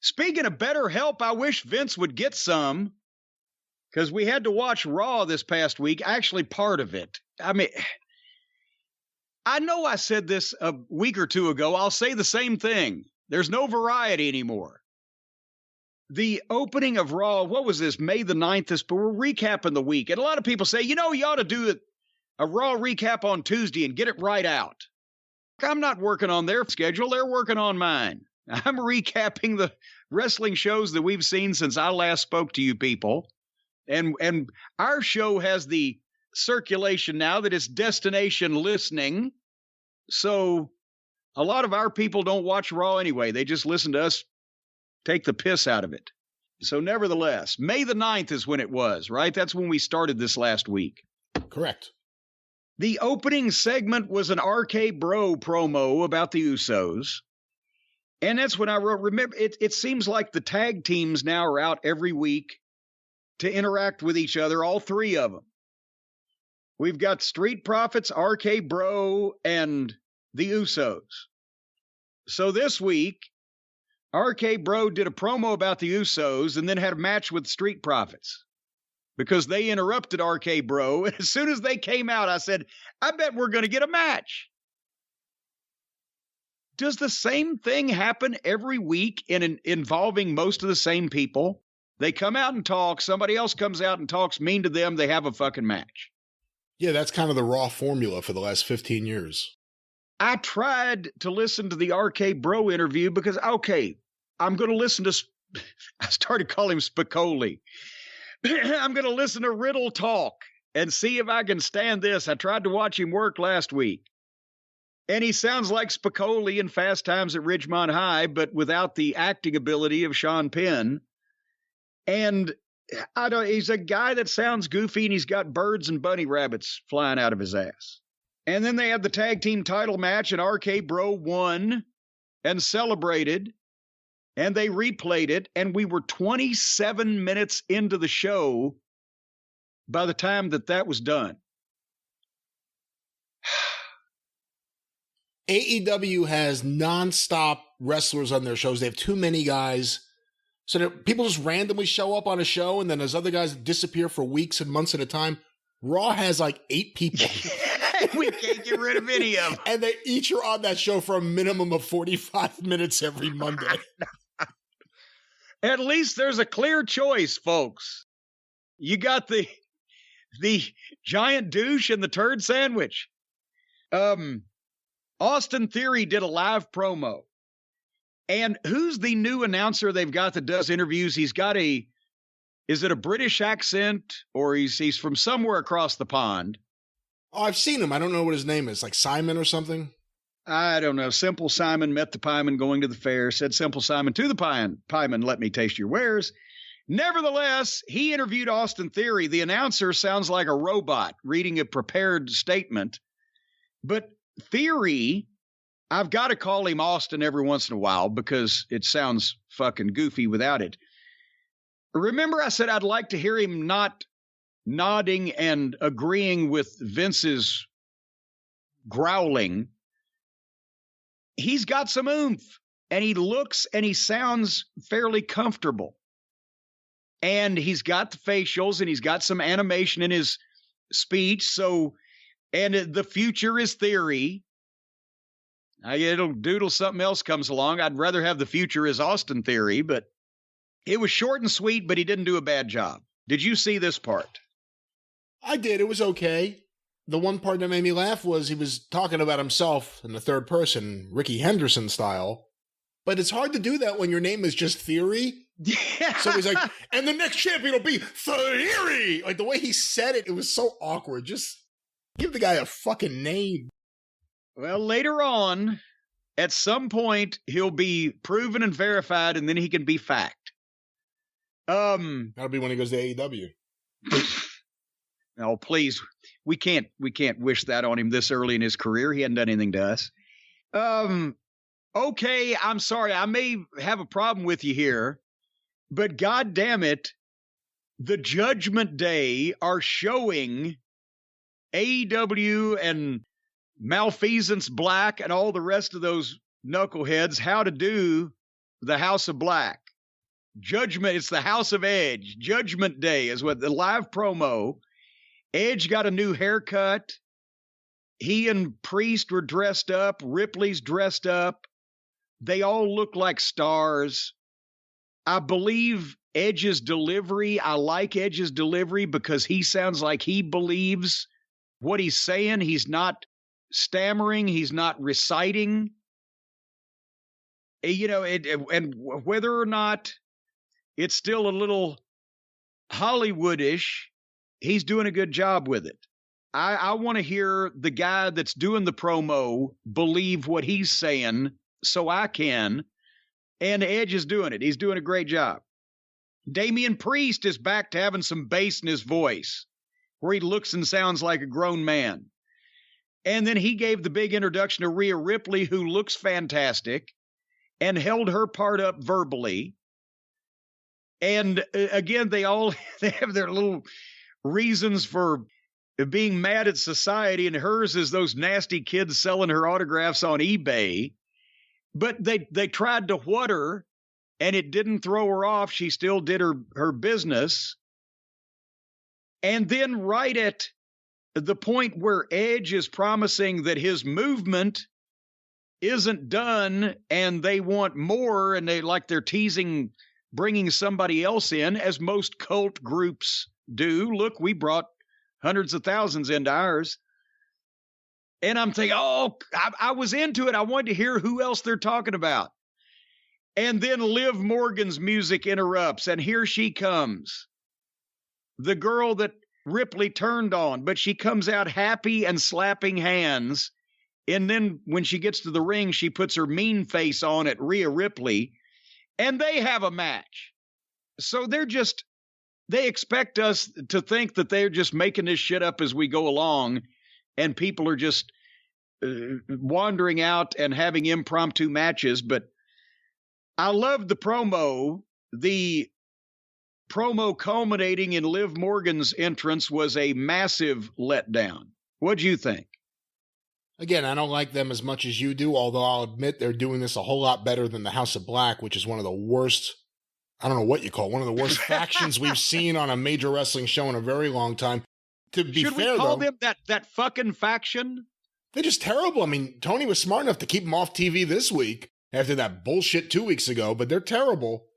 Speaking of better help, I wish Vince would get some, because we had to watch Raw this past week, actually part of it. I mean, I know I said this a week or two ago. I'll say the same thing. There's no variety anymore. The opening of Raw, what was this, May the 9th, but we're recapping the week. And a lot of people say, you ought to do a Raw recap on Tuesday and get it right out. I'm not working on their schedule. They're working on mine. I'm recapping the wrestling shows that we've seen since I last spoke to you people. And our show has the circulation now that it's destination listening. So a lot of our people don't watch Raw anyway. They just listen to us take the piss out of it. So nevertheless, May the 9th is when it was, right? That's when we started this last week. Correct. The opening segment was an RK Bro promo about the Usos. And that's when I wrote, remember, it seems like the tag teams now are out every week to interact with each other, all three of them. We've got Street Profits, RK Bro, and the Usos. So this week, RK Bro did a promo about the Usos and then had a match with Street Profits because they interrupted RK Bro. And as soon as they came out, I said, I bet we're going to get a match. Does the same thing happen every week involving most of the same people? They come out and talk. Somebody else comes out and talks mean to them. They have a fucking match. Yeah, that's kind of the Raw formula for the last 15 years. I tried to listen to the RK Bro interview because, okay, I'm going to listen to, I started calling him Spicoli. I'm going to listen to Riddle talk and see if I can stand this. I tried to watch him work last week. And he sounds like Spicoli in Fast Times at Ridgemont High, but without the acting ability of Sean Penn. And he's a guy that sounds goofy and he's got birds and bunny rabbits flying out of his ass. And then they had the tag team title match and RK Bro won and celebrated. And they replayed it, and we were 27 minutes into the show by the time that was done. AEW has nonstop wrestlers on their shows. They have too many guys. So that people just randomly show up on a show, and then there's other guys that disappear for weeks and months at a time. Raw has like 8 people. We can't get rid of any of them. And they each are on that show for a minimum of 45 minutes every Monday. At least there's a clear choice, folks. You got the giant douche and the turd sandwich. Austin Theory did a live promo. And who's the new announcer they've got that does interviews? He's got is it a British accent or he's from somewhere across the pond? Oh, I've seen him. I don't know what his name is. Like Simon or something? I don't know. Simple Simon met the pieman going to the fair, said Simple Simon to the pieman, let me taste your wares. Nevertheless, he interviewed Austin Theory. The announcer sounds like a robot reading a prepared statement. But Theory, I've got to call him Austin every once in a while because it sounds fucking goofy without it. Remember I said I'd like to hear him not nodding and agreeing with Vince's growling. He's got some oomph, and he looks and he sounds fairly comfortable. And he's got the facials, and he's got some animation in his speech. So, and the future is Theory. It'll doodle something else comes along. I'd rather have the future is Austin Theory, but it was short and sweet, but he didn't do a bad job. Did you see this part? I did. It was okay. The one part that made me laugh was he was talking about himself in the third person, Ricky Henderson style. But it's hard to do that when your name is just Theory. Yeah. So he's like, and the next champion will be Theory. Like the way he said it, it was so awkward. Just give the guy a fucking name. Well, later on, at some point, he'll be proven and verified, and then he can be fact. That'll be when he goes to AEW. No, please. We can't wish that on him this early in his career. He hadn't done anything to us. Okay, I'm sorry. I may have a problem with you here, but God damn it, the Judgment Day are showing AEW and Malfeasance Black and all the rest of those knuckleheads how to do the House of Black. Judgment. It's the House of Edge. Judgment Day is what the live promo. Edge got a new haircut. He and Priest were dressed up. Ripley's dressed up. They all look like stars. I believe Edge's delivery. I like Edge's delivery because he sounds like he believes what he's saying. He's not stammering. He's not reciting. You know, and whether or not it's still a little Hollywoodish, he's doing a good job with it. I want to hear the guy that's doing the promo believe what he's saying so I can. And Edge is doing it. He's doing a great job. Damian Priest is back to having some bass in his voice where he looks and sounds like a grown man. And then he gave the big introduction to Rhea Ripley, who looks fantastic and held her part up verbally. And again, they have their little reasons for being mad at society, and hers is those nasty kids selling her autographs on eBay. But they tried to what her, and it didn't throw her off. She still did her business. And then right at the point where Edge is promising that his movement isn't done and they want more, and they're teasing bringing somebody else in, as most cult groups do. Look, we brought hundreds of thousands into ours. And I'm thinking, I was into it. I wanted to hear who else they're talking about. And then Liv Morgan's music interrupts, and here she comes. The girl that Ripley turned on, but she comes out happy and slapping hands. And then when she gets to the ring, she puts her mean face on at Rhea Ripley, and they have a match. So they expect us to think that they're just making this shit up as we go along, and people are just wandering out and having impromptu matches. But I loved the promo. The promo culminating in Liv Morgan's entrance was a massive letdown. What'd you think? Again, I don't like them as much as you do, although I'll admit they're doing this a whole lot better than the House of Black, which is one of the worst, I don't know what you call it, one of the worst factions we've seen on a major wrestling show in a very long time. To be fair, though, should we call them that fucking faction? They're just terrible. I mean, Tony was smart enough to keep them off TV this week after that bullshit 2 weeks ago, but they're terrible.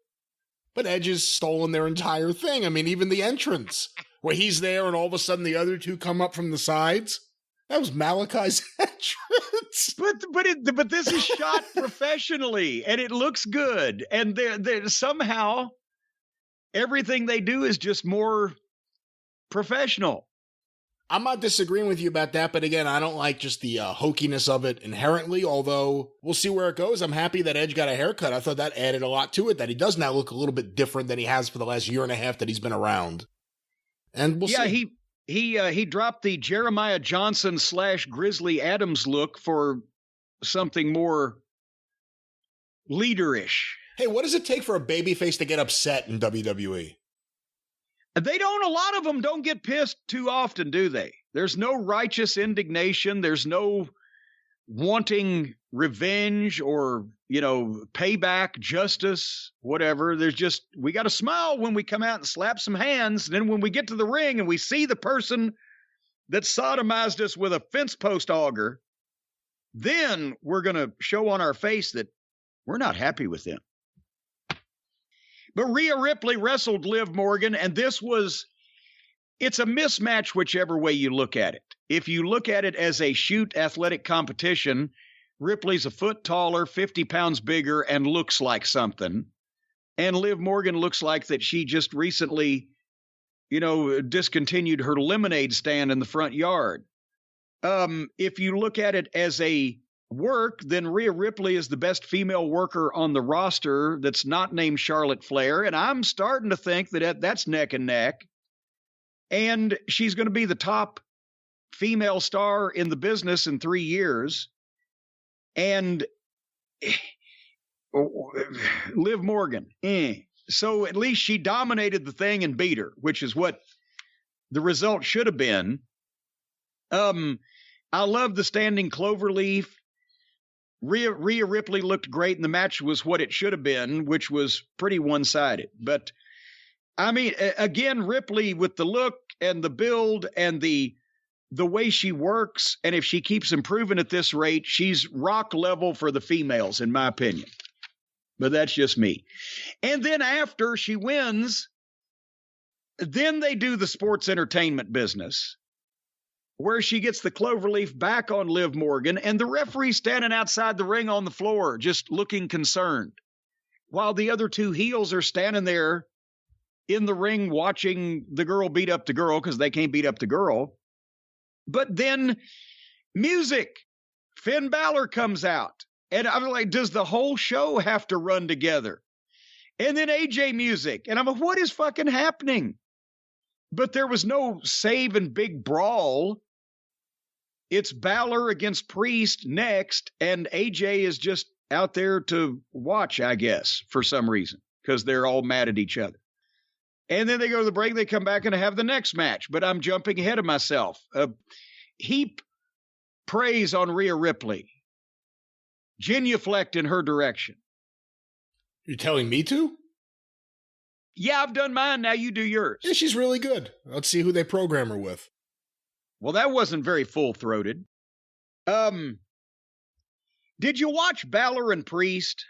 But Edge has stolen their entire thing. I mean, even the entrance, where he's there and all of a sudden the other two come up from the sides. That was Malachi's entrance. But this is shot professionally, and it looks good. And they're somehow everything they do is just more professional. I'm not disagreeing with you about that, but again, I don't like just the hokiness of it inherently, although we'll see where it goes. I'm happy that Edge got a haircut. I thought that added a lot to it, that he does now look a little bit different than he has for the last year and a half that he's been around. And we'll see. He dropped the Jeremiah Johnson / Grizzly Adams look for something more leaderish. Hey, what does it take for a babyface to get upset in WWE? A lot of them don't get pissed too often, do they? There's no righteous indignation. There's no wanting revenge or, payback, justice, whatever. There's just, we got to smile when we come out and slap some hands. And then when we get to the ring and we see the person that sodomized us with a fence post auger, then we're going to show on our face that we're not happy with them. But Rhea Ripley wrestled Liv Morgan, and it's a mismatch whichever way you look at it. If you look at it as a shoot athletic competition, Ripley's a foot taller, 50 pounds bigger, and looks like something. And Liv Morgan looks like that she just recently, discontinued her lemonade stand in the front yard. If you look at it as a work, then Rhea Ripley is the best female worker on the roster that's not named Charlotte Flair, and I'm starting to think that that's neck and neck. And she's going to be the top female star in the business in 3 years. And Liv Morgan, So at least she dominated the thing and beat her, which is what the result should have been. I love the standing cloverleaf. Rhea Ripley looked great, and the match was what it should have been, which was pretty one-sided. But, I mean, again, Ripley with the look and the build and the way she works, and if she keeps improving at this rate, she's rock level for the females, in my opinion. But that's just me. And then after she wins, then they do the sports entertainment business, where she gets the cloverleaf back on Liv Morgan, and the referee standing outside the ring on the floor, just looking concerned, while the other two heels are standing there in the ring watching the girl beat up the girl, because they can't beat up the girl. But then music, Finn Balor comes out, and I'm like, does the whole show have to run together? And then AJ music, and I'm like, what is fucking happening? But there was no save and big brawl. It's Balor against Priest next, and AJ is just out there to watch, I guess, for some reason, because they're all mad at each other. And then they go to the break, they come back and have the next match, but I'm jumping ahead of myself. Heap praise on Rhea Ripley. Genuflect in her direction. You're telling me to? Yeah, I've done mine, now you do yours. Yeah, she's really good. Let's see who they program her with. Well, that wasn't very full-throated. Did you watch Balor and Priest?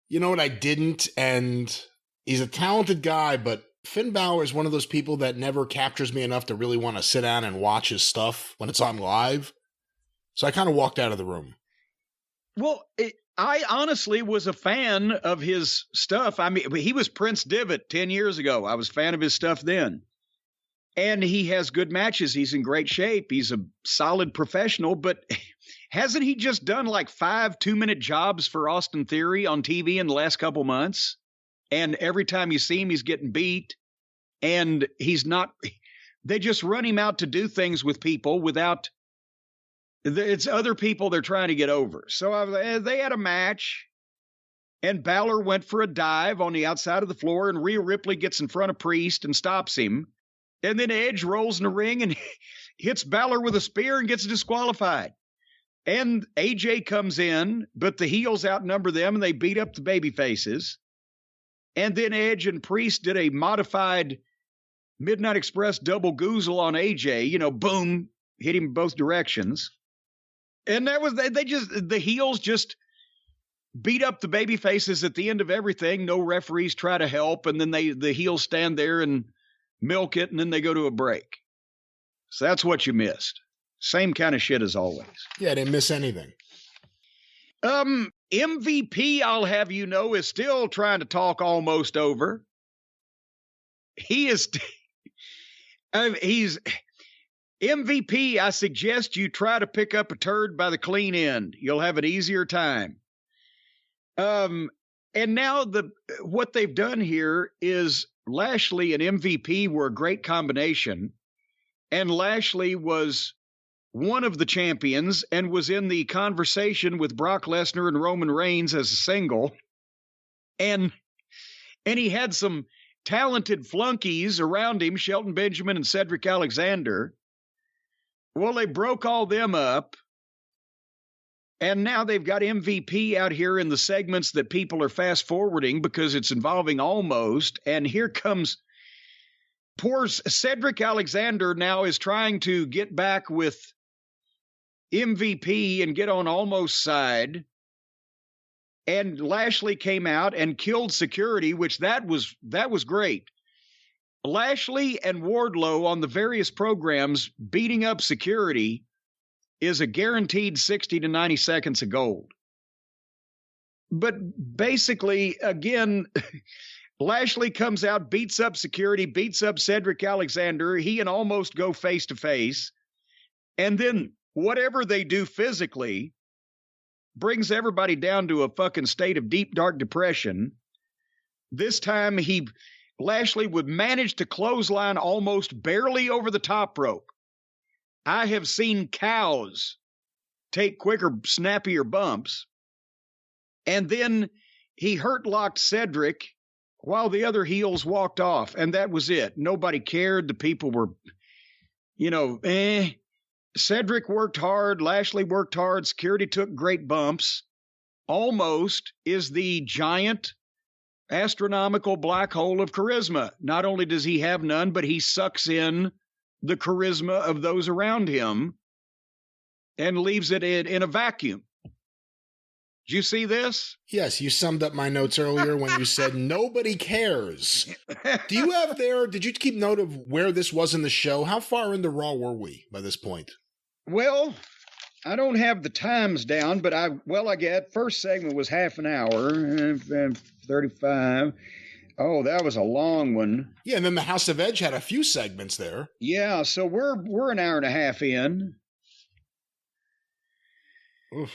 You know what, I didn't, and he's a talented guy, but Finn Balor is one of those people that never captures me enough to really want to sit down and watch his stuff when it's on live. So I kind of walked out of the room. Well, I honestly was a fan of his stuff. I mean, he was Prince Devitt 10 years ago. I was a fan of his stuff then. And he has good matches. He's in great shape. He's a solid professional, but hasn't he just done like 5 2-minute jobs for Austin Theory on TV in the last couple months? And every time you see him, he's getting beat. And he's not, they just run him out to do things with people without, it's other people they're trying to get over. So they had a match, and Balor went for a dive on the outside of the floor, and Rhea Ripley gets in front of Priest and stops him. And then Edge rolls in the ring and hits Balor with a spear and gets disqualified. And AJ comes in, but the heels outnumber them, and they beat up the baby faces. And then Edge and Priest did a modified Midnight Express double goozle on AJ, boom, hit him both directions. And that was, the heels just beat up the baby faces at the end of everything. No referees try to help. And then the heels stand there and milk it, and then they go to a break. So that's what you missed. Same kind of shit as always. Yeah, I didn't miss anything. MVP, I'll have you know, is still trying to talk almost over. He's MVP. I suggest you try to pick up a turd by the clean end. You'll have an easier time. And now what they've done here is Lashley and MVP were a great combination, and Lashley was one of the champions and was in the conversation with Brock Lesnar and Roman Reigns as a single. And he had some talented flunkies around him, Shelton Benjamin and Cedric Alexander. Well, they broke all them up. And now they've got MVP out here in the segments that people are fast forwarding because it's involving Almost. And here comes poor Cedric Alexander now is trying to get back with MVP and get on Almost side. And Lashley came out and killed security, which that was great. Lashley and Wardlow on the various programs beating up security is a guaranteed 60 to 90 seconds of gold. But basically, again, Lashley comes out, beats up security, beats up Cedric Alexander. He and Almost go face to face. And then whatever they do physically brings everybody down to a fucking state of deep, dark depression. This time Lashley would manage to clothesline Almost barely over the top rope. I have seen cows take quicker, snappier bumps. And then he hurt-locked Cedric while the other heels walked off. And that was it. Nobody cared. The people were, Cedric worked hard. Lashley worked hard. Security took great bumps. Almost is the giant astronomical black hole of charisma. Not only does he have none, but he sucks in the charisma of those around him and leaves it in a vacuum. Did you see this? Yes, you summed up my notes earlier when you said nobody cares. Do you have did you keep note of where this was in the show? How far into Raw were we by this point? Well, I don't have the times down, but I get first segment was half an hour, 35. Oh, that was a long one. Yeah, and then the House of Edge had a few segments there. Yeah, so we're an hour and a half in. Oof.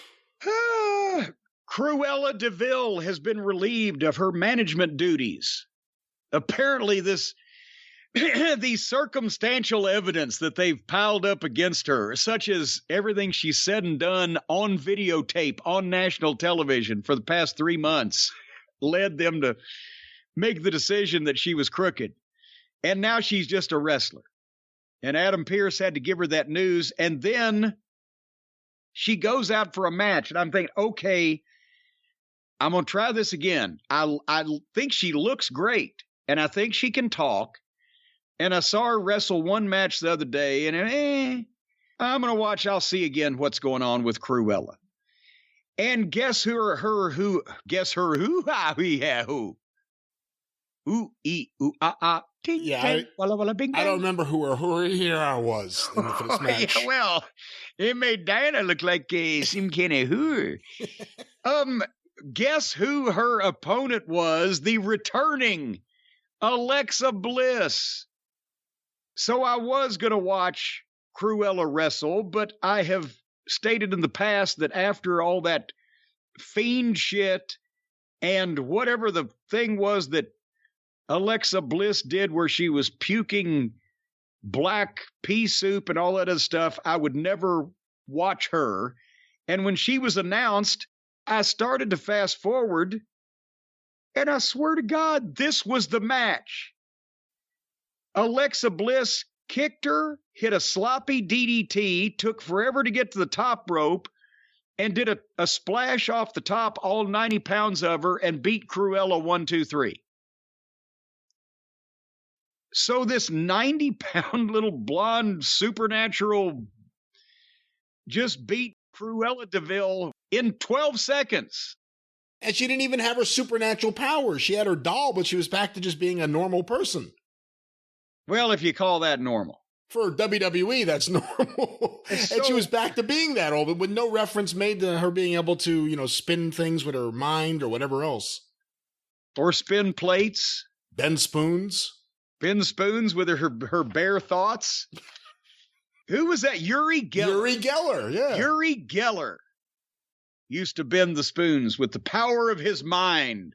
Cruella DeVille has been relieved of her management duties. Apparently, the circumstantial evidence that they've piled up against her, such as everything she's said and done on videotape on national television for the past 3 months, led them to make the decision that she was crooked. And now she's just a wrestler. And Adam Pearce had to give her that news. And then she goes out for a match. And I'm thinking, okay, I'm going to try this again. I think she looks great. And I think she can talk. And I saw her wrestle one match the other day. And I'm going to watch. I'll see again what's going on with Cruella. And guess who? Guess her who? Who? Ooh, ooh, ting, yeah, ting, walla, walla, bing, I don't remember who her hero was for this match. Yeah, well, it made Diana look like some kind of whore. Guess who her opponent was? The returning Alexa Bliss. So I was going to watch Cruella wrestle, but I have stated in the past that after all that fiend shit and whatever the thing was that Alexa Bliss did where she was puking black pea soup and all that other stuff, I would never watch her. And when she was announced, I started to fast forward, and I swear to God, this was the match. Alexa Bliss kicked her, hit a sloppy DDT, took forever to get to the top rope, and did a splash off the top, all 90 pounds of her, and beat Cruella 1, 2, 3. So this 90-pound little blonde supernatural just beat Cruella DeVille in 12 seconds. And she didn't even have her supernatural powers. She had her doll, but she was back to just being a normal person. Well, if you call that normal. For WWE, that's normal. And she was back to being that old, but with no reference made to her being able to, spin things with her mind or whatever else. Or spin plates. Bend spoons. Bend spoons with her bare thoughts. Who was that? Uri Geller. Uri Geller, yeah. Uri Geller used to bend the spoons with the power of his mind.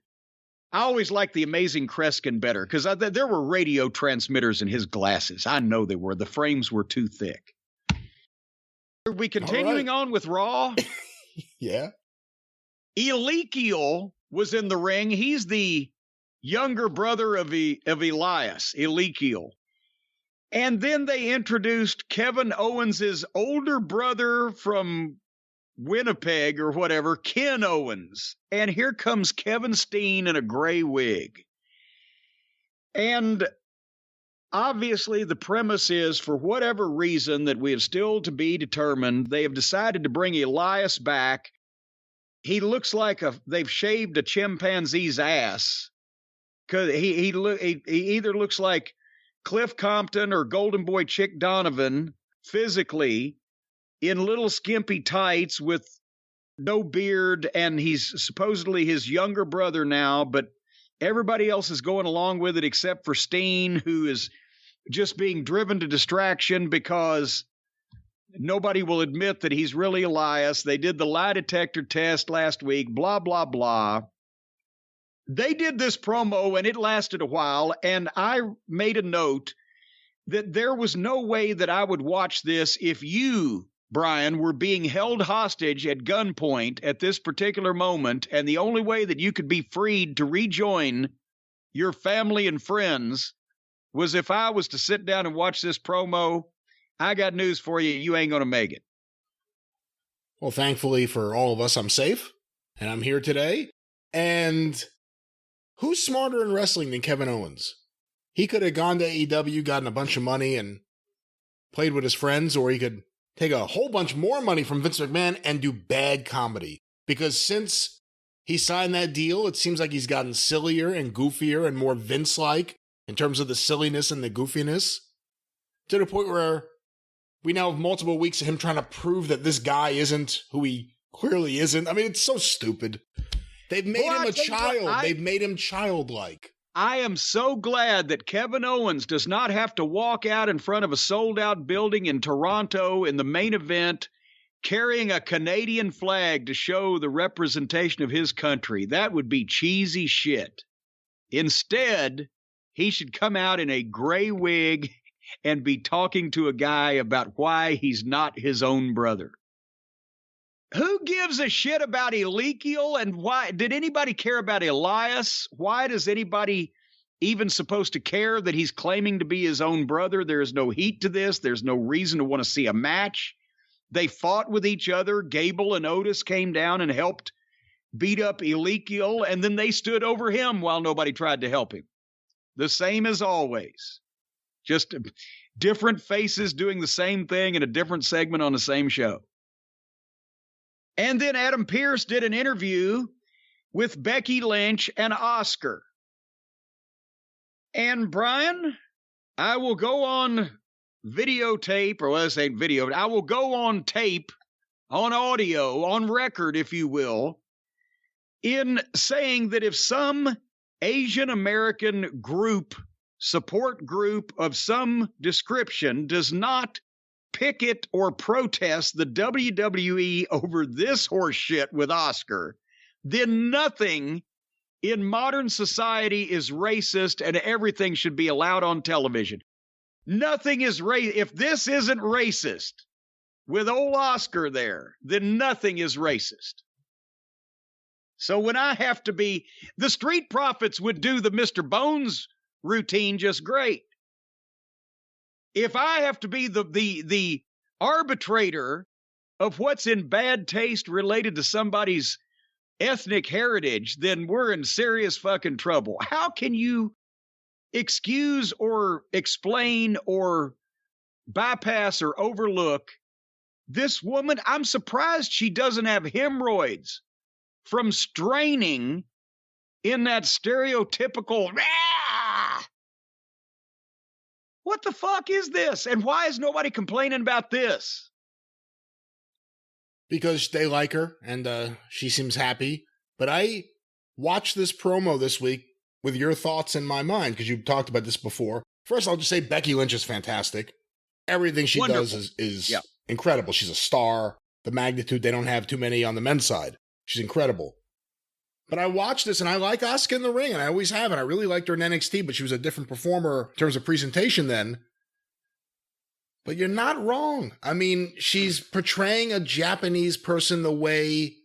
I always liked the Amazing Kreskin better because there were radio transmitters in his glasses. I know they were. The frames were too thick. Are we continuing on with Raw? Yeah. Ezekiel was in the ring. He's the younger brother of Elias, Ezekiel. And then they introduced Kevin Owens' older brother from Winnipeg or whatever, Ken Owens. And here comes Kevin Steen in a gray wig. And obviously the premise is, for whatever reason that we have still to be determined, they have decided to bring Elias back. He looks like they've shaved a chimpanzee's ass. Cause he either looks like Cliff Compton or Golden Boy Chick Donovan physically, in little skimpy tights with no beard, and he's supposedly his younger brother now, but everybody else is going along with it except for Steen, who is just being driven to distraction because nobody will admit that he's really Elias. They did the lie detector test last week, blah, blah, blah. They did this promo, and it lasted a while, and I made a note that there was no way that I would watch this if you, Brian, were being held hostage at gunpoint at this particular moment, and the only way that you could be freed to rejoin your family and friends was if I was to sit down and watch this promo I got news for you. You ain't going to make it. Well, thankfully for all of us, I'm safe, and I'm here today. And who's smarter in wrestling than Kevin Owens? He could have gone to AEW, gotten a bunch of money, and played with his friends, or he could take a whole bunch more money from Vince McMahon and do bad comedy. Because since he signed that deal, it seems like he's gotten sillier and goofier and more Vince-like in terms of the silliness and the goofiness, to the point where we now have multiple weeks of him trying to prove that this guy isn't who he clearly isn't. I mean, it's so stupid. They've made him a child. They've made him childlike. I am so glad that Kevin Owens does not have to walk out in front of a sold-out building in Toronto in the main event carrying a Canadian flag to show the representation of his country. That would be cheesy shit. Instead, he should come out in a gray wig and be talking to a guy about why he's not his own brother. Who gives a shit about Ezekiel, and why? Did anybody care about Elias? Why does anybody even supposed to care that he's claiming to be his own brother? There is no heat to this. There's no reason to want to see a match. They fought with each other. Gable and Otis came down and helped beat up Ezekiel, and then they stood over him while nobody tried to help him. The same as always. Just different faces doing the same thing in a different segment on the same show. And then Adam Pearce did an interview with Becky Lynch and Asuka. And Brian, I will go on videotape, or let's say video, I will go on tape, on audio, on record, if you will, in saying that if some Asian American group, support group of some description does not picket or protest the WWE over this horse shit with Asuka, then nothing in modern society is racist and everything should be allowed on television. Nothing is racist. If this isn't racist with old Asuka there, then nothing is racist. So when I have to be, the Street Profits would do the Mr. Bones routine just great. If I have to be the arbitrator of what's in bad taste related to somebody's ethnic heritage, then we're in serious fucking trouble. How can you excuse or explain or bypass or overlook this woman? I'm surprised she doesn't have hemorrhoids from straining in that stereotypical, what the fuck is this? And why is nobody complaining about this? Because they like her and she seems happy. But I watched this promo this week with your thoughts in my mind, because you've talked about this before. First, I'll just say Becky Lynch is fantastic. Everything she does is incredible. She's a star. The magnitude, they don't have too many on the men's side. She's incredible. But I watched this, and I like Asuka in the ring, and I always have, and I really liked her in NXT, but she was a different performer in terms of presentation then. But you're not wrong. I mean, she's portraying a Japanese person the way,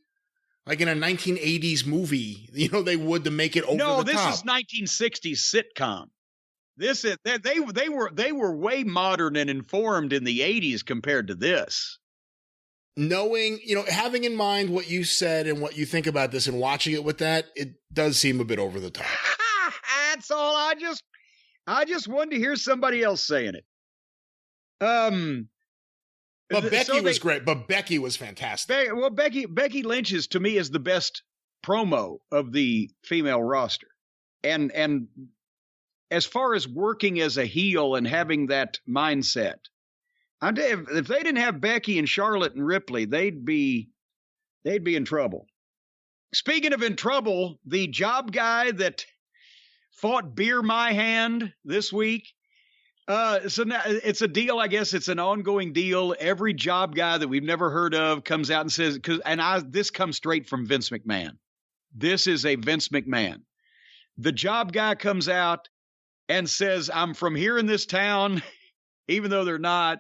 like in a 1980s movie, they would to make it over the top. No, this is 1960s sitcom. This is they were way modern and informed in the 80s compared to this. Knowing, having in mind what you said and what you think about this and watching it with that, it does seem a bit over the top. That's all. I just wanted to hear somebody else saying it. But Becky was great. But Becky was fantastic. Becky Lynch to me is the best promo of the female roster. And as far as working as a heel and having that mindset, if they didn't have Becky and Charlotte and Ripley, they'd be in trouble. Speaking of in trouble, the job guy that fought Beer My Hand this week. So now it's a deal. I guess it's an ongoing deal. Every job guy that we've never heard of comes out and says, this comes straight from Vince McMahon. This is a Vince McMahon. The job guy comes out and says, I'm from here in this town, even though they're not.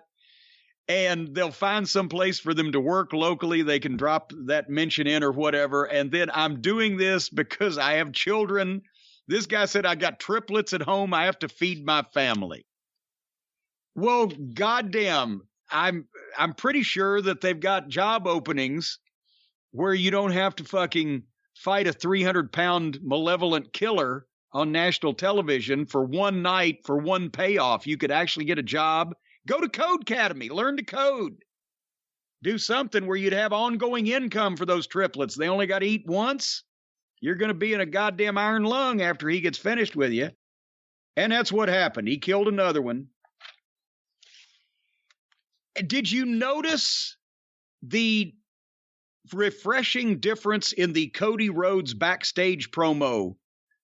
And they'll find some place for them to work locally. They can drop that mention in or whatever. And then I'm doing this because I have children. This guy said, I got triplets at home. I have to feed my family. Well, goddamn, I'm pretty sure that they've got job openings where you don't have to fucking fight a 300-pound malevolent killer on national television for one night for one payoff. You could actually get a job. Go to Code Academy, learn to code. Do something where you'd have ongoing income for those triplets. They only got to eat once. You're going to be in a goddamn iron lung after he gets finished with you. And that's what happened. He killed another one. Did you notice the refreshing difference in the Cody Rhodes backstage promo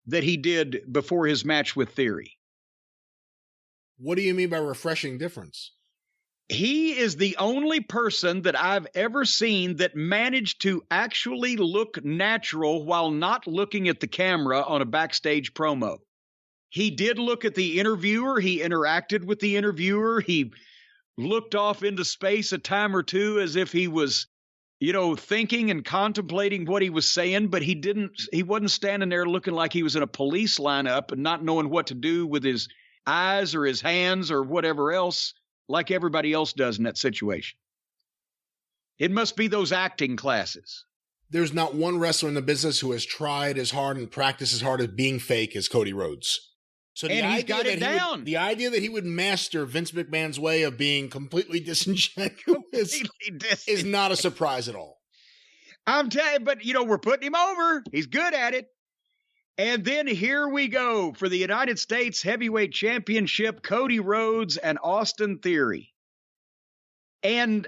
that he did before his match with Theory? What do you mean by refreshing difference? He is the only person that I've ever seen that managed to actually look natural while not looking at the camera on a backstage promo. He did look at the interviewer. He interacted with the interviewer. He looked off into space a time or two as if he was, thinking and contemplating what he was saying, but he wasn't standing there looking like he was in a police lineup and not knowing what to do with his eyes or his hands or whatever else, like everybody else does in that situation. It must be those acting classes. There's not one wrestler in the business who has tried as hard and practiced as hard as being fake as Cody Rhodes. So he's got it down. The idea that he would master Vince McMahon's way of being completely disingenuous is not a surprise at all. I'm telling you, but, we're putting him over. He's good at it. And then here we go for the United States Heavyweight Championship, Cody Rhodes and Austin Theory. And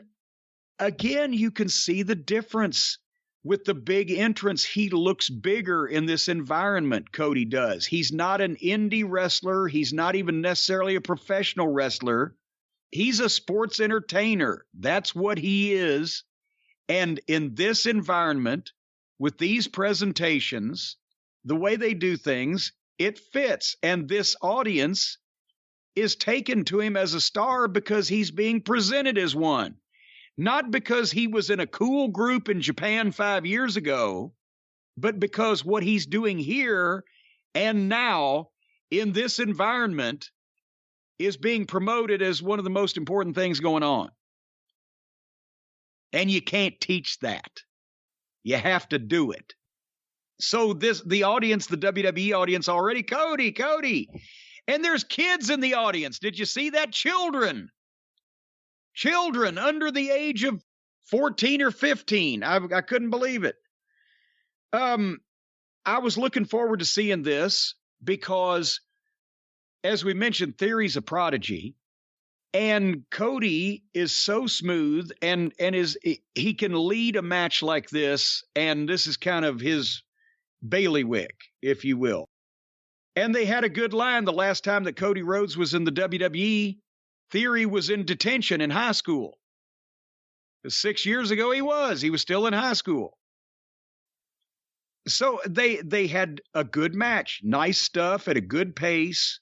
again, you can see the difference. With the big entrance, he looks bigger in this environment, Cody does. He's not an indie wrestler. He's not even necessarily a professional wrestler. He's a sports entertainer. That's what he is. And in this environment, with these presentations, the way they do things, it fits. And this audience is taken to him as a star because he's being presented as one. Not because he was in a cool group in Japan 5 years ago, but because what he's doing here and now in this environment is being promoted as one of the most important things going on. And you can't teach that. You have to do it. So the audience, the WWE audience already, Cody. And there's kids in the audience. Did you see that? Children under the age of 14 or 15. I couldn't believe it. I was looking forward to seeing this because, as we mentioned, Theory's a prodigy, and Cody is so smooth and he can lead a match like this, and this is kind of his bailiwick, if you will. And they had a good line the last time that Cody Rhodes was in the WWE. Theory was in detention in high school. 6 years ago, he was still in high school. So they had a good match, nice stuff at a good pace.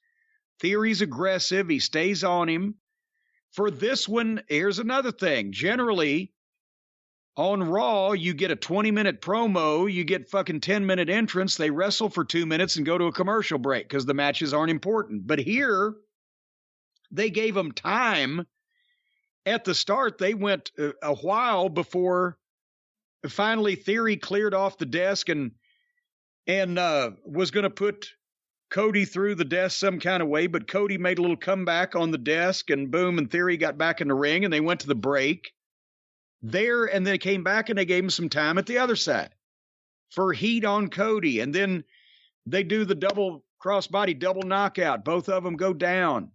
Theory's aggressive. He stays on him. For this one, here's another thing. Generally, on Raw, you get a 20-minute promo, you get fucking 10-minute entrance, they wrestle for 2 minutes and go to a commercial break because the matches aren't important. But here, they gave them time. At the start, they went a while before finally Theory cleared off the desk and was going to put Cody through the desk some kind of way, but Cody made a little comeback on the desk, and boom, and Theory got back in the ring, and they went to the break there, and then came back, and they gave him some time at the other side for heat on Cody, and then they do the double crossbody, double knockout. Both of them go down.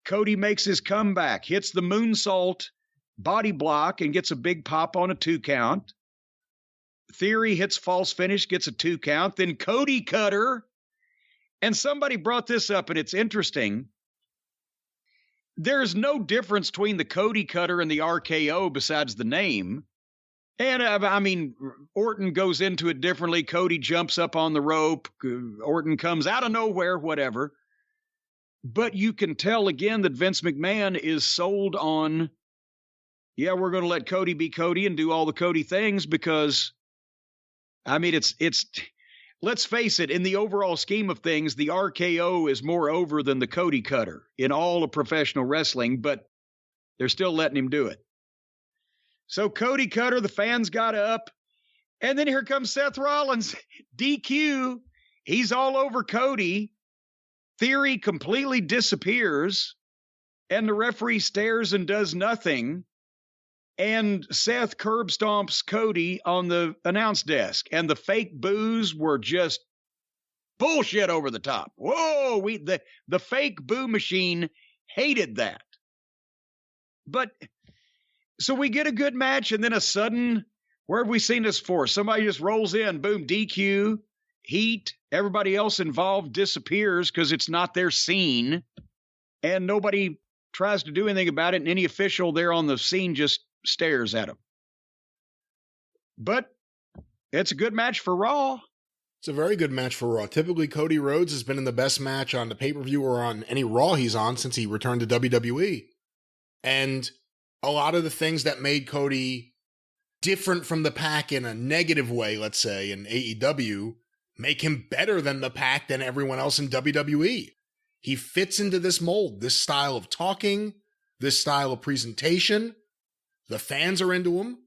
Cody makes his comeback, hits the moonsault body block and gets a big pop on a 2 count. Theory hits false finish, gets a 2 count. Then Cody cutter. And somebody brought this up, and it's interesting. There's no difference between the Cody cutter and the RKO besides the name. And I mean, Orton goes into it differently. Cody jumps up on the rope. Orton comes out of nowhere, whatever. But you can tell again that Vince McMahon is sold on, we're going to let Cody be Cody and do all the Cody things because, I mean, it's let's face it, in the overall scheme of things, the RKO is more over than the Cody Cutter in all of professional wrestling, but they're still letting him do it. So Cody Cutter, the fans got up, and then here comes Seth Rollins, DQ. He's all over Cody. Theory completely disappears, and the referee stares and does nothing. And Seth curb stomps Cody on the announce desk, and the fake boos were just bullshit over the top. Whoa, the fake boo machine hated that. But so we get a good match, and then a sudden, where have we seen this for? Somebody just rolls in, boom, DQ, heat, everybody else involved disappears because it's not their scene, and nobody tries to do anything about it, and any official there on the scene just stares at him. But it's a good match for Raw. It's a very good match for Raw. Typically, Cody Rhodes has been in the best match on the pay-per-view or on any Raw he's on since he returned to WWE. And a lot of the things that made Cody different from the Pack in a negative way, let's say, in AEW, make him better than the Pack than everyone else in WWE. He fits into this mold, this style of talking, this style of presentation. The fans are into him.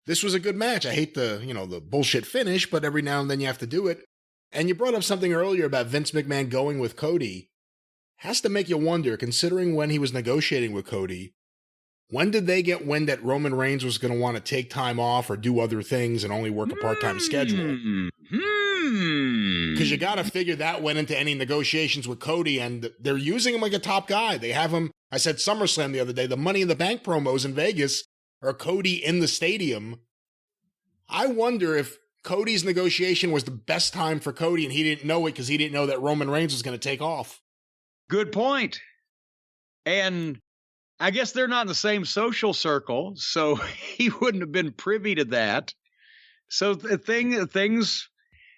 This was a good match. I hate the bullshit finish, but every now and then you have to do it. And you brought up something earlier about Vince McMahon going with Cody. Has to make you wonder, considering when he was negotiating with Cody, when did they get wind that Roman Reigns was going to want to take time off or do other things and only work a part-time schedule? Because you got to figure that went into any negotiations with Cody, and they're using him like a top guy. They have him, I said SummerSlam the other day, the Money in the Bank promos in Vegas are Cody in the stadium. I wonder if Cody's negotiation was the best time for Cody and he didn't know it because he didn't know that Roman Reigns was going to take off. Good point. And I guess they're not in the same social circle, so he wouldn't have been privy to that. So things,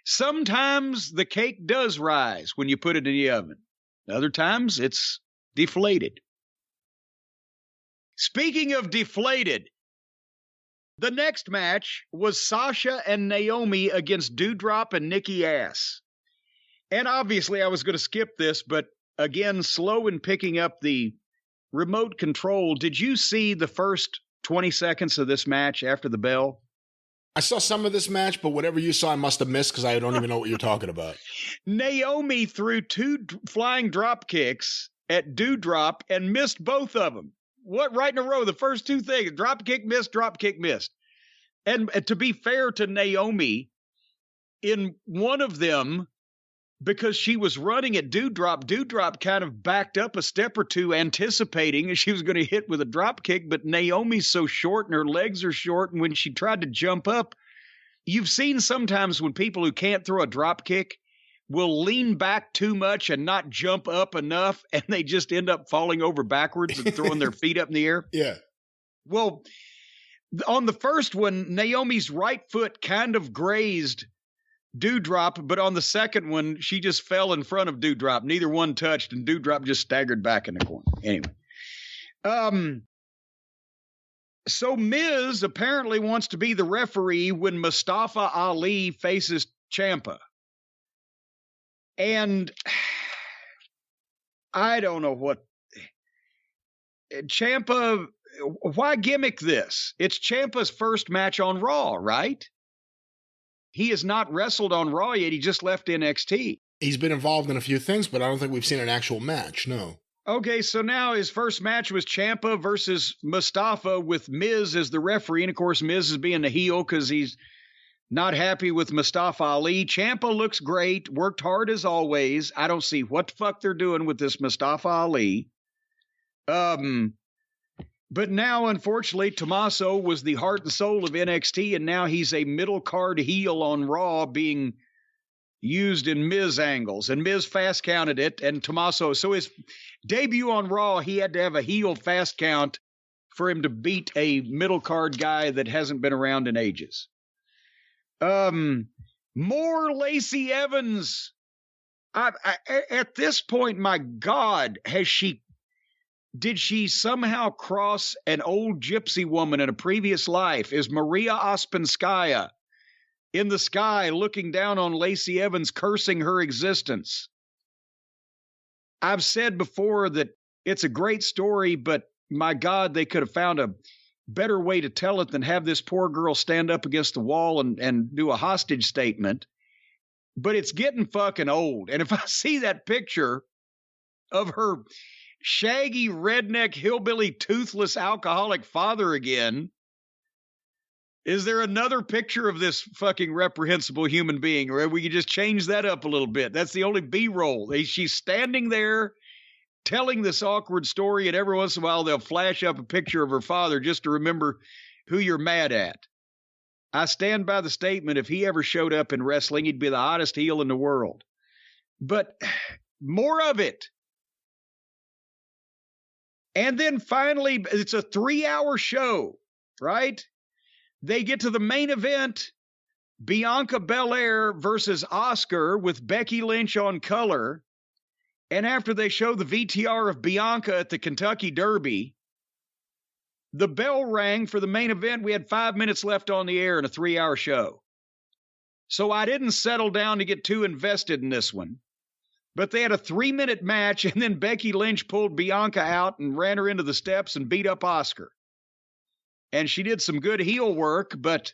sometimes the cake does rise when you put it in the oven. Other times it's deflated. Speaking of deflated, the next match was Sasha and Naomi against Doudrop and Nikki Ass. And obviously I was going to skip this, but again, slow in picking up the remote control. Did you see the first 20 seconds of this match after the bell? I saw some of this match, but whatever you saw, I must have missed because I don't even know what you're talking about. Naomi threw 2 flying drop kicks at Doudrop and missed both of them. What, right in a row, the first 2 things, drop kick missed, drop kick missed. And to be fair to Naomi, in one of them, because she was running at Doudrop kind of backed up a step or two, anticipating she was going to hit with a drop kick, but Naomi's so short and her legs are short, and when she tried to jump up, you've seen sometimes when people who can't throw a drop kick will lean back too much and not jump up enough, and they just end up falling over backwards and throwing their feet up in the air. Yeah. Well, on the first one, Naomi's right foot kind of grazed Doudrop, but on the second one, she just fell in front of Doudrop. Neither one touched, and Doudrop just staggered back in the corner. Anyway. So Miz apparently wants to be the referee when Mustafa Ali faces Champa. And I don't know what. Champa, why gimmick this? It's Ciampa's first match on Raw, right? He has not wrestled on Raw yet. He just left NXT. He's been involved in a few things, but I don't think we've seen an actual match, no. Okay, so now his first match was Ciampa versus Mustafa with Miz as the referee. And, of course, Miz is being a heel because he's not happy with Mustafa Ali. Ciampa looks great, worked hard as always. I don't see what the fuck they're doing with this Mustafa Ali. But now, unfortunately, Tommaso was the heart and soul of NXT, and now he's a middle card heel on Raw being used in Miz angles. And Miz fast counted it, and Tommaso, so his debut on Raw, he had to have a heel fast count for him to beat a middle card guy that hasn't been around in ages. More Lacey Evans. At this point, my God, did she somehow cross an old gypsy woman in a previous life? Is Maria Ospinskaya in the sky looking down on Lacey Evans, cursing her existence. I've said before that it's a great story, but my God, they could have found a better way to tell it than have this poor girl stand up against the wall and do a hostage statement. But it's getting fucking old. And if I see that picture of her shaggy, redneck, hillbilly, toothless, alcoholic father again, is there another picture of this fucking reprehensible human being? Or we could just change that up a little bit. That's the only B-roll. She's standing there telling this awkward story, and every once in a while they'll flash up a picture of her father just to remember who you're mad at. I stand by the statement, if he ever showed up in wrestling, he'd be the hottest heel in the world. But more of it. And then finally, it's a 3-hour show, right? They get to the main event, Bianca Belair versus Asuka with Becky Lynch on color. And after they show the VTR of Bianca at the Kentucky Derby, the bell rang for the main event. We had 5 minutes left on the air in a 3-hour show. So I didn't settle down to get too invested in this one. But they had a 3-minute match, and then Becky Lynch pulled Bianca out and ran her into the steps and beat up Asuka. And she did some good heel work, but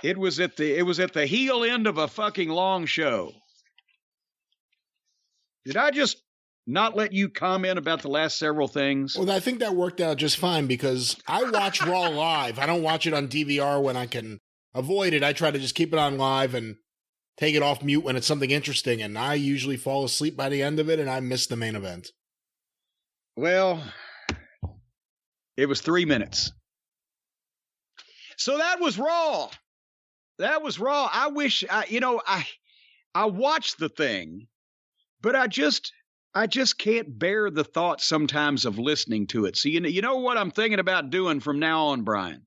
it was at the heel end of a fucking long show. Did I just not let you comment about the last several things? Well, I think that worked out just fine because I watch Raw live. I don't watch it on DVR when I can avoid it. I try to just keep it on live and take it off mute when it's something interesting. And I usually fall asleep by the end of it and I miss the main event. Well, it was 3 minutes. So that was Raw. That was Raw. I wish, I watched the thing, but I just can't bear the thought sometimes of listening to it. So you know what I'm thinking about doing from now on, Brian?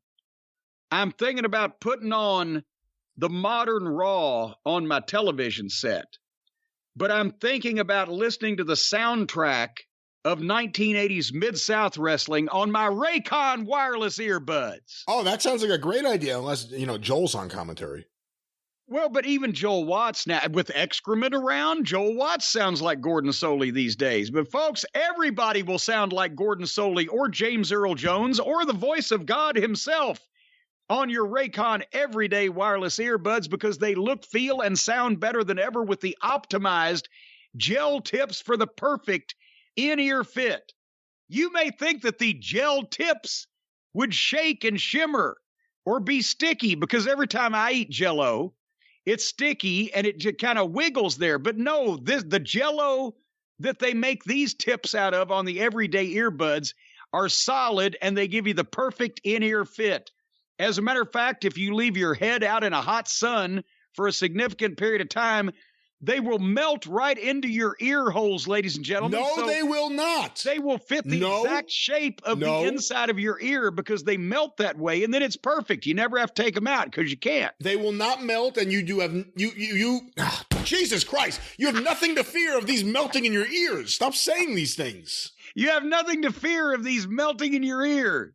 I'm thinking about putting on the modern Raw on my television set. But I'm thinking about listening to the soundtrack of 1980s Mid-South Wrestling on my Raycon wireless earbuds. Oh, that sounds like a great idea, unless, Joel's on commentary. Well, but even Joel Watts now, with excrement around, Joel Watts sounds like Gordon Soley these days. But folks, everybody will sound like Gordon Soley or James Earl Jones or the voice of God himself on your Raycon everyday wireless earbuds because they look, feel, and sound better than ever with the optimized gel tips for the perfect in-ear fit. You may think that the gel tips would shake and shimmer or be sticky because every time I eat Jell-O, it's sticky and it just kind of wiggles there. But no, the Jell-O that they make these tips out of on the everyday earbuds are solid and they give you the perfect in-ear fit. As a matter of fact, if you leave your head out in a hot sun for a significant period of time, they will melt right into your ear holes, ladies and gentlemen. No, so they will not. They will fit the exact shape of the inside of your ear because they melt that way, and then it's perfect. You never have to take them out because you can't. They will not melt, and you do have Jesus Christ! You have nothing to fear of these melting in your ears. Stop saying these things. You have nothing to fear of these melting in your ear.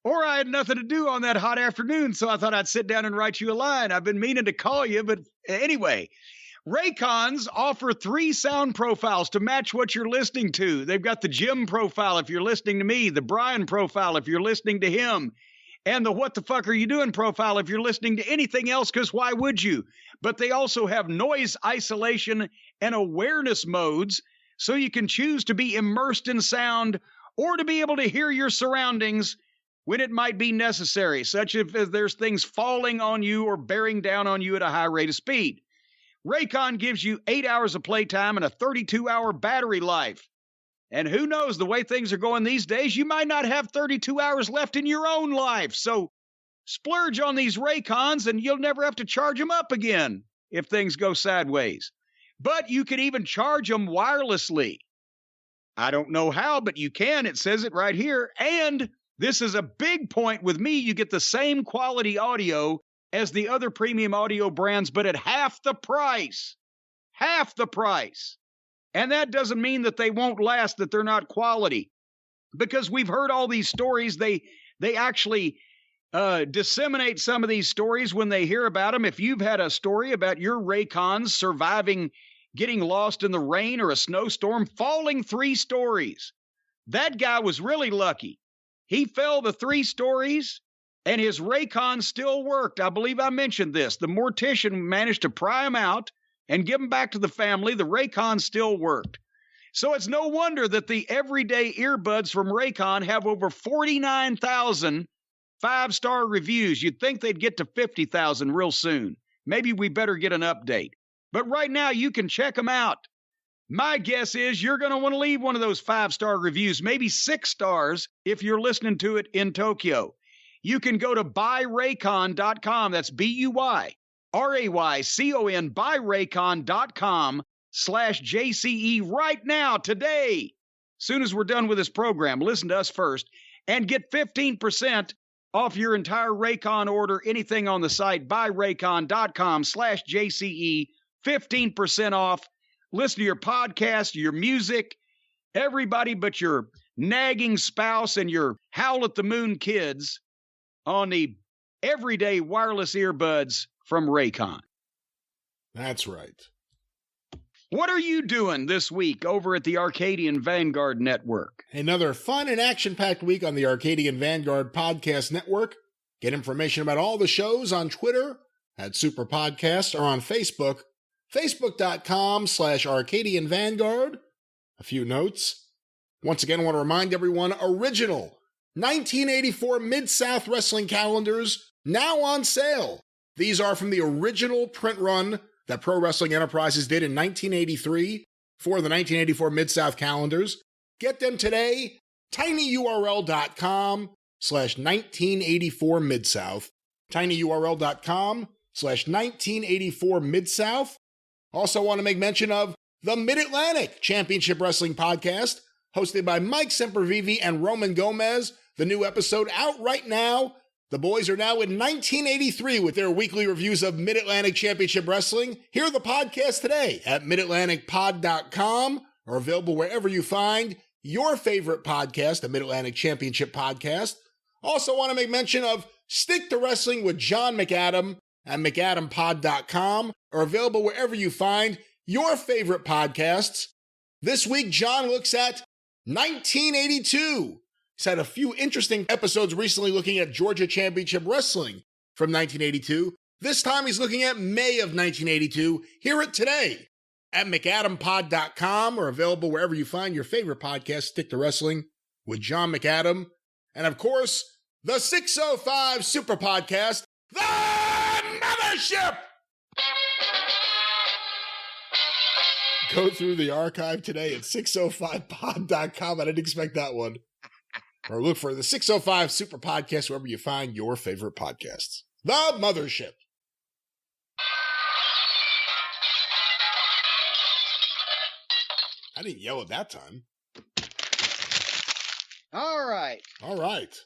Or I had nothing to do on that hot afternoon, so I thought I'd sit down and write you a line. I've been meaning to call you, but anyway. Raycons offer 3 sound profiles to match what you're listening to. They've got the Jim profile if you're listening to me, the Brian profile if you're listening to him, and the what the fuck are you doing profile if you're listening to anything else, because why would you? But they also have noise isolation and awareness modes, so you can choose to be immersed in sound or to be able to hear your surroundings when it might be necessary, such as there's things falling on you or bearing down on you at a high rate of speed. Raycon gives you 8 hours of playtime and a 32-hour battery life. And who knows, the way things are going these days, you might not have 32 hours left in your own life. So splurge on these Raycons and you'll never have to charge them up again if things go sideways. But you can even charge them wirelessly. I don't know how, but you can. It says it right here. And this is a big point with me. You get the same quality audio as the other premium audio brands, but at half the price. Half the price. And that doesn't mean that they won't last, that they're not quality. Because we've heard all these stories, they actually disseminate some of these stories when they hear about them. If you've had a story about your Raycons surviving getting lost in the rain or a snowstorm, falling 3 stories. That guy was really lucky. He fell the 3 stories, and his Raycon still worked. I believe I mentioned this. The mortician managed to pry him out and give him back to the family. The Raycon still worked. So it's no wonder that the everyday earbuds from Raycon have over 49,000 5-star reviews. You'd think they'd get to 50,000 real soon. Maybe we better get an update. But right now, you can check them out. My guess is you're going to want to leave one of those 5-star reviews, maybe 6 stars if you're listening to it in Tokyo. You can go to buyraycon.com. That's BUYRAYCON, buyraycon.com/JCE right now, today. Soon as we're done with this program, listen to us first and get 15% off your entire Raycon order. Anything on the site, buyraycon.com/JCE, 15% off. Listen to your podcast, your music, everybody but your nagging spouse and your howl at the moon kids on the everyday wireless earbuds from Raycon. That's right. What are you doing this week over at the Arcadian Vanguard Network? Another fun and action-packed week on the Arcadian Vanguard Podcast Network. Get information about all the shows on Twitter at Superpodcast or on Facebook, facebook.com/Arcadian Vanguard. A few notes. Once again, I want to remind everyone, original 1984 Mid-South Wrestling calendars now on sale. These are from the original print run that Pro Wrestling Enterprises did in 1983 for the 1984 Mid-South calendars. Get them today, tinyurl.com/1984 Midsouth, tinyurl.com/1984 Midsouth. Also want to make mention of the Mid-Atlantic Championship Wrestling Podcast, hosted by Mike Sempervive and Roman Gomez. The new episode out right now. The boys are now in 1983 with their weekly reviews of Mid-Atlantic Championship Wrestling. Hear the podcast today at midatlanticpod.com or available wherever you find your favorite podcast, the Mid-Atlantic Championship Podcast. Also want to make mention of Stick to Wrestling with John McAdam at McAdamPod.com or available wherever you find your favorite podcasts. This week, John looks at 1982. He's had a few interesting episodes recently looking at Georgia Championship Wrestling from 1982. This time he's looking at May of 1982. Hear it today at McAdamPod.com or available wherever you find your favorite podcast, Stick to Wrestling with John McAdam. And of course, the 605 Super Podcast, The Mothership! Go through the archive today at 605pod.com. I didn't expect that one. Or look for the 605 Super Podcast wherever you find your favorite podcasts. The Mothership. I didn't yell at that time. All right. All right.